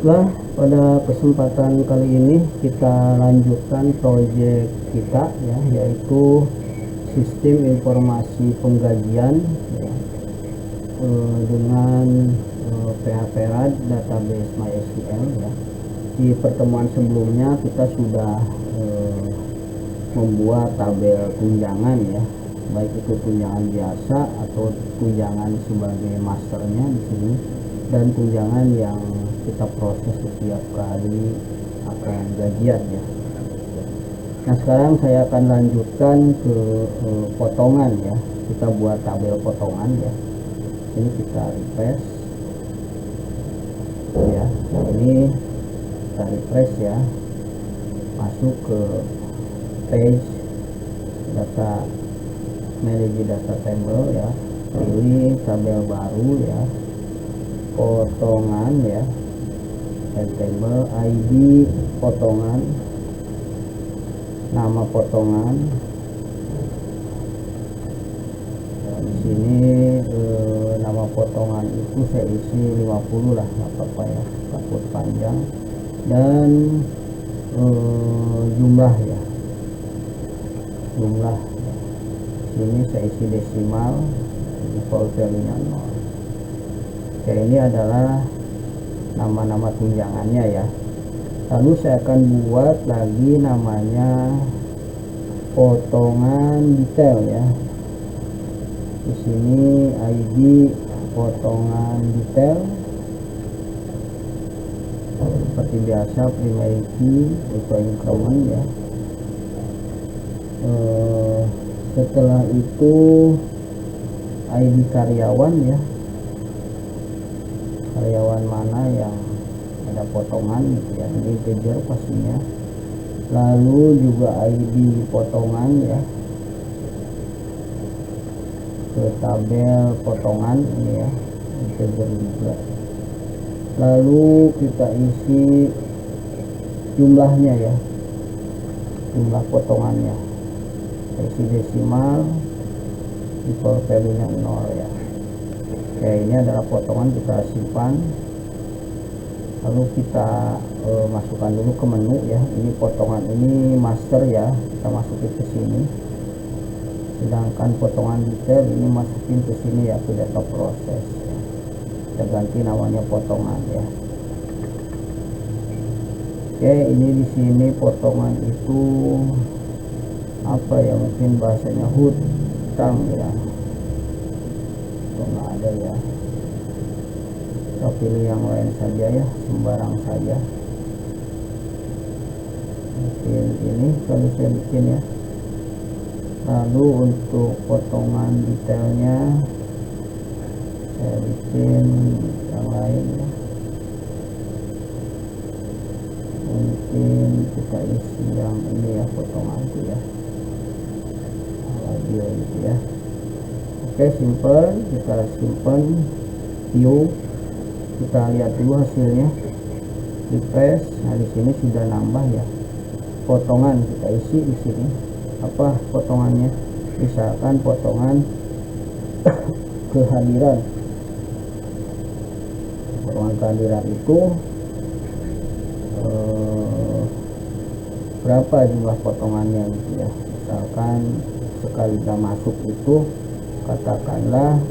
Baiklah, pada kesempatan kali ini kita lanjutkan proyek kita ya, yaitu sistem informasi penggajian ya, dengan PHP RAD database MySQL ya. Di pertemuan sebelumnya kita sudah membuat tabel tunjangan ya, baik itu tunjangan biasa atau tunjangan sebagai masternya di sini, dan tunjangan yang kita proses setiap kali akan gajian ya. Nah, sekarang saya akan lanjutkan ke potongan ya. Kita buat tabel potongan ya. Ini kita refresh ya. Ini kita refresh ya. Masuk ke page data, manage data table ya. Pilih tabel baru ya. Potongan ya. Table ID potongan, nama potongan. Nah, di sini nama potongan itu saya isi 50 lah, nggak apa-apa ya, takut panjang. Dan jumlah ya, jumlah ya. Sini saya isi desimal, default value-nya 0. Oke, ini adalah nama-nama tunjangannya ya. Lalu saya akan buat lagi namanya potongan detail ya. Di sini ID potongan detail seperti biasa, primary key atau increment ya. Setelah itu ID karyawan ya, karyawan mana yang ada potongan gitu ya, ini integer pastinya. Lalu juga ID potongan ya, ke tabel potongan ini ya, integer juga. Lalu kita isi jumlahnya ya, jumlah potongannya, isi desimal, default value-nya 0 ya. Oke, ini adalah potongan, kita simpan. Lalu kita masukkan dulu ke menu ya. Ini potongan, ini master ya, kita masukin ke sini. Sedangkan potongan detail ini masukin ke sini ya, ke data proses ya. Kita ganti namanya potongan ya. Oke, ini di sini potongan itu apa ya, mungkin bahasanya hutang ya. Nggak ada ya, kita pilih yang lain saja ya, sembarang saja. Mungkin ini kalau saya bikin ya. Lalu untuk potongan detailnya saya bikin yang lain ya. Mungkin kita isi yang ini ya, potongan itu ya, audio gitu ya. Oke, simpan, kita simpan, view, kita lihat dulu hasilnya, refresh. Nah, di sini sudah nambah ya potongan, kita isi di sini apa potongannya, misalkan potongan kehadiran. Potongan kehadiran itu berapa jumlah potongannya gitu ya. Misalkan sekali kita masuk itu katakanlah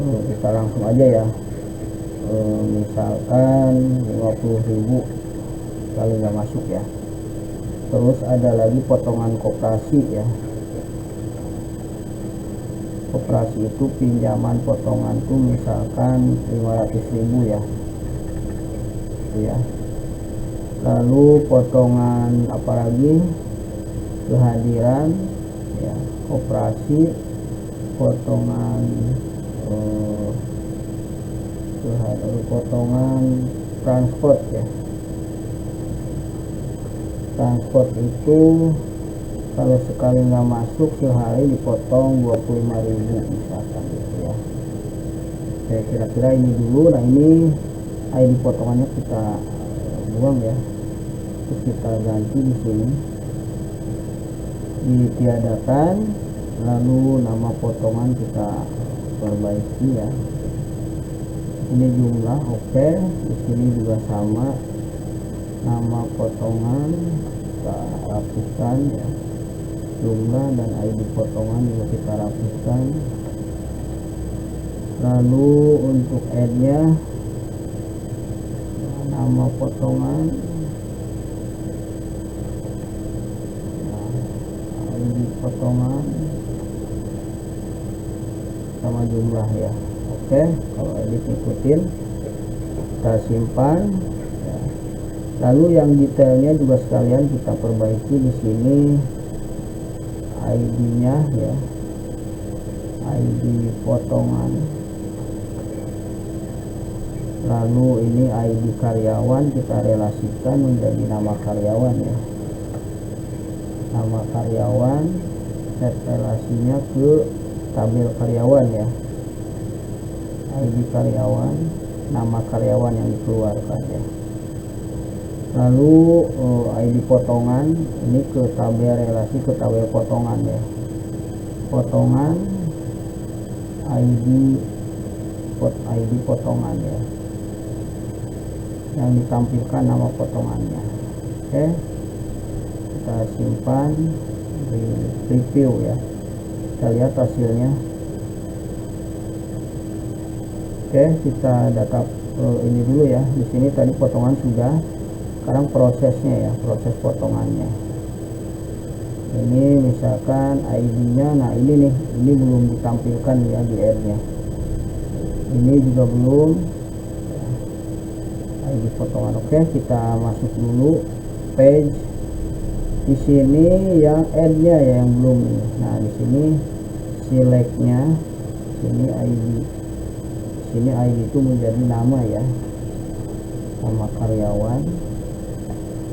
kita langsung aja ya, misalkan 50.000 kali nggak masuk ya. Terus ada lagi potongan koperasi ya. Koperasi itu pinjaman potongan tuh misalkan 500.000 ya, ya. Lalu potongan apalagi, kehadiran ya, koperasi, potongan potongan transport ya. Transport itu kalau sekali nggak masuk sehari dipotong 25.000 misalkan gitu ya. Oke, kira-kira ini dulu. Nah, ini ID potongannya kita buang ya, terus kita ganti di sini, ditiadakan. Lalu nama potongan kita perbaiki ya, ini jumlah. Oke, di sini juga sama, nama potongan kita rapihkan ya, jumlah dan ID potongan juga kita rapihkan. Lalu untuk add nya nama potongan, ID potongan sama jumlah ya. Oke, kalau edit ikutin, kita simpan ya. Lalu yang detailnya juga sekalian kita perbaiki di sini, ID nya ya, ID potongan. Lalu ini ID karyawan kita relasikan menjadi nama karyawan ya, nama karyawan, set relasinya ke tabel karyawan ya, ID karyawan, nama karyawan yang dikeluarkan ya. Lalu ID potongan ini ke tabel relasi ke tabel potongan ya, potongan ID potongan ya, yang ditampilkan nama potongannya. Oke, kita simpan di preview ya, kita lihat hasilnya. Oke, kita data ini dulu ya. Di sini tadi potongan sudah, sekarang prosesnya ya, proses potongannya. Ini misalkan ID nya, nah ini nih, ini belum ditampilkan ya di add nya, ini juga belum ID potongan. Oke, kita masuk dulu page. Di sini yang add nya ya yang belum ini. Nah di sini select nya, sini ID, sini ID itu menjadi nama ya, nama karyawan.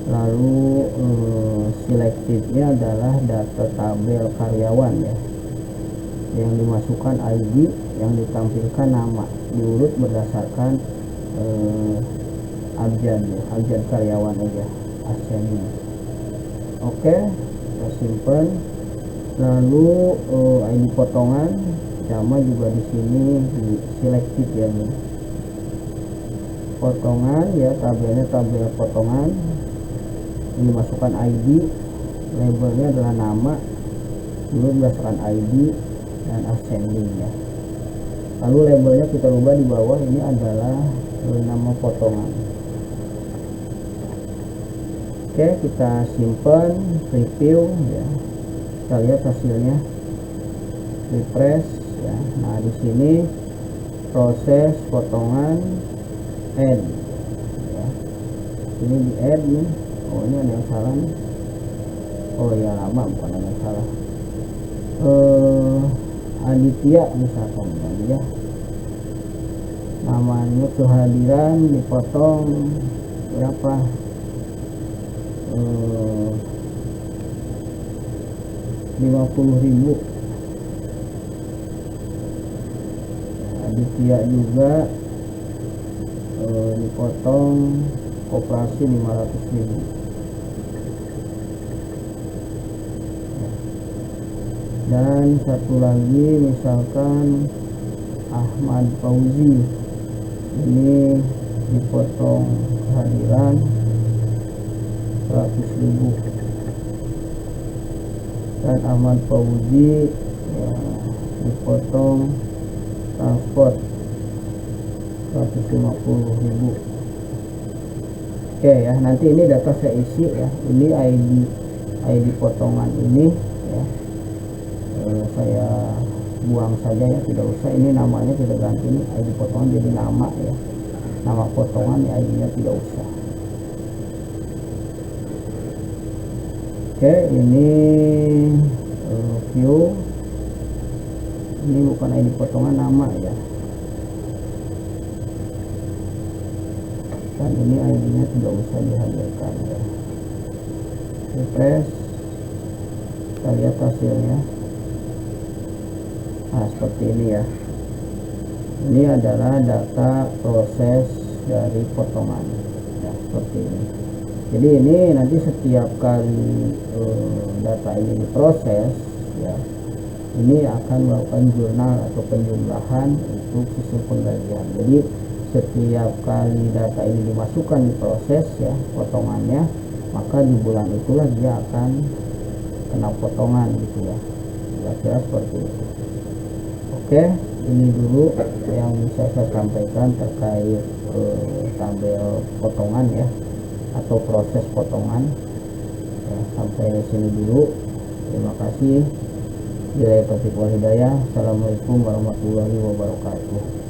Lalu selected-nya adalah data tabel karyawan ya, yang dimasukkan ID, yang ditampilkan nama, diurut berdasarkan abjad ya, abjad karyawan aja asennya. Oke, kita simpan. Lalu ID potongan sama juga di sini di selected ya nih, potongan ya, tabelnya tabel potongan, ini masukkan ID, labelnya adalah nama, dulu berdasarkan ID dan ascending ya. Lalu labelnya kita ubah di bawah, ini adalah nama potongan. Oke, kita simpan, preview ya, kita lihat hasilnya, refresh ya. Nah di sini proses potongan add ya, ini di add nih. Oh ini ada yang salah nih, oh ya lama, bukan ada yang salah. Aditya misalkan ya, namanya kehadiran dipotong berapa, 50.000. Aditya juga dipotong koperasi 500.000. Dan satu lagi misalkan Ahmad Fauzi, ini dipotong kehadiran 100.000. Dan Ahmad Fauzi ya, dipotong transport 150.000. Oke ya, nanti ini data saya isi ya, ini ID potongan ini ya, saya buang saja ya, tidak usah, ini namanya tidak ganti, ini ID potongan jadi nama ya, nama potongan ya, ID nya tidak usah. Oke, ini view, ini bukan ID potongan, nama ya, dan ini ID nya tidak usah dihadirkan ya. Refresh, kita lihat hasilnya. Nah seperti ini ya, ini adalah data proses dari potongan ya, seperti ini. Jadi ini nanti setiap kali data ini diproses ya, ini akan melakukan jurnal atau penjumlahan untuk sistem penggajian. Jadi setiap kali data ini dimasukkan di proses ya potongannya, maka di bulan itulah dia akan kena potongan gitu ya, kira-kira seperti itu. Oke, ini dulu yang bisa saya sampaikan terkait tabel potongan ya, atau proses potongan ya. Sampai sini dulu, terima kasih. Bila taufiq wal hidayah. Assalamualaikum warahmatullahi wabarakatuh.